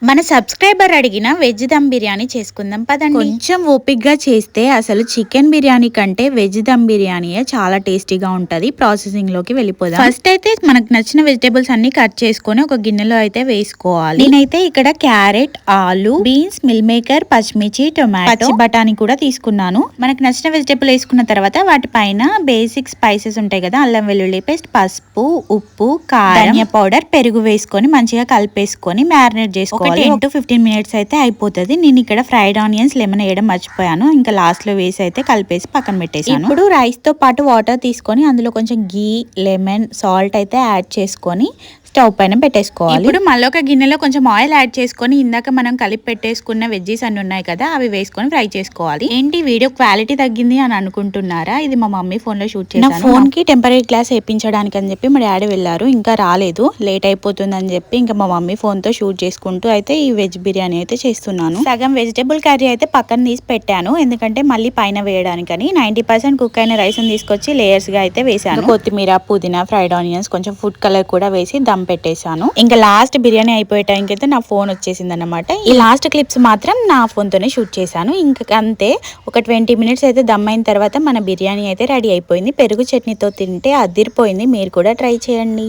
మన సబ్స్క్రైబర్ అడిగిన వెజ్ దమ్ బిర్యానీ చేసుకుందాం పదండి. కొంచెం ఓపిక్గా చేస్తే అసలు చికెన్ బిర్యానీ కంటే వెజ్ దమ్ బిర్యానీయే చాలా టేస్టీగా ఉంటది. ప్రాసెసింగ్ లోకి వెళ్ళిపోదాం. ఫస్ట్ అయితే మనకు నచ్చిన వెజిటేబుల్స్ అన్ని కట్ చేసుకొని ఒక గిన్నెలో అయితే వేసుకోవాలి. నేనైతే ఇక్కడ క్యారెట్, ఆలు, బీన్స్, మిల్ మేకర్, పచ్చిమిర్చి, టొమాటో, పచ్చి బఠానీ కూడా తీసుకున్నాను. మనకు నచ్చిన వెజిటేబుల్ వేసుకున్న తర్వాత వాటి పైన బేసిక్ స్పైసెస్ ఉంటాయి కదా, అల్లం వెల్లుల్లి పేస్ట్, పసుపు, ఉప్పు, కారం, ధనియా పౌడర్, పెరుగు వేసుకొని మంచిగా కలిపేసుకొని మ్యారినేట్ చేసుకోవాలి. 10 to 15 మినిట్స్ అయితే అయిపోతుంది. నేను ఇక్కడ ఫ్రైడ్ ఆనియన్స్, లెమన్ వేయడం మర్చిపోయాను. ఇంకా లాస్ట్ లో వేసి అయితే కలిపేసి పక్కన పెట్టేసాను. ఇప్పుడు రైస్ తో పాటు వాటర్ తీసుకొని అందులో కొంచెం గీ, లెమన్, సాల్ట్ అయితే యాడ్ చేసుకొని స్టవ్ పైన పెట్టేసుకోవాలి. ఇప్పుడు మళ్ళీ ఒక గిన్నెలో కొంచెం ఆయిల్ యాడ్ చేసుకొని ఇందాక మనం కలిపి పెట్టేసుకున్న వెజ్జీస్ అన్ని ఉన్నాయి కదా, అవి వేసుకొని ఫ్రై చేసుకోవాలి. ఏంటి వీడియో క్వాలిటీ తగ్గింది అని అనుకుంటున్నారా? ఇది మా మమ్మీ ఫోన్ లో షూట్ చేశాను. ఫోన్ కి టెంపరీ గ్లాస్ వేయించడానికి అని చెప్పి మా డాడీ వెళ్ళారు. ఇంకా రాలేదు, లేట్ అయిపోతుంది అని చెప్పి ఇంకా మా మమ్మీ ఫోన్ తో షూట్ చేసుకుంటూ అయితే ఈ వెజ్ బిర్యానీ అయితే చేస్తున్నాను. సగం వెజిటేబుల్ కర్రీ అయితే పక్కన తీసి పెట్టాను, ఎందుకంటే మళ్ళీ పైన వేయడానికని. 90% కుక్ అయిన రైస్ తీసుకొచ్చి లేయర్స్ గా అయితే వేసాను. కొత్తిమీర, పుదీనా, ఫ్రైడ్ ఆనియన్స్, కొంచెం ఫుడ్ కలర్ కూడా వేసి దమ్ పెట్టేశాను. ఇంకా లాస్ట్ బిర్యానీ అయిపోయే టైంకి అయితే నా ఫోన్ వచ్చేసింది అనమాట. ఈ లాస్ట్ క్లిప్స్ మాత్రం నా ఫోన్ తోనే షూట్ చేశాను. ఇంకా అంతే, ఒక 20 మినిట్స్ అయితే దమ్ అయిన తర్వాత మన బిర్యానీ అయితే రెడీ అయిపోయింది. పెరుగు చట్నీతో తింటే అదిరిపోయింది. మీరు కూడా ట్రై చేయండి.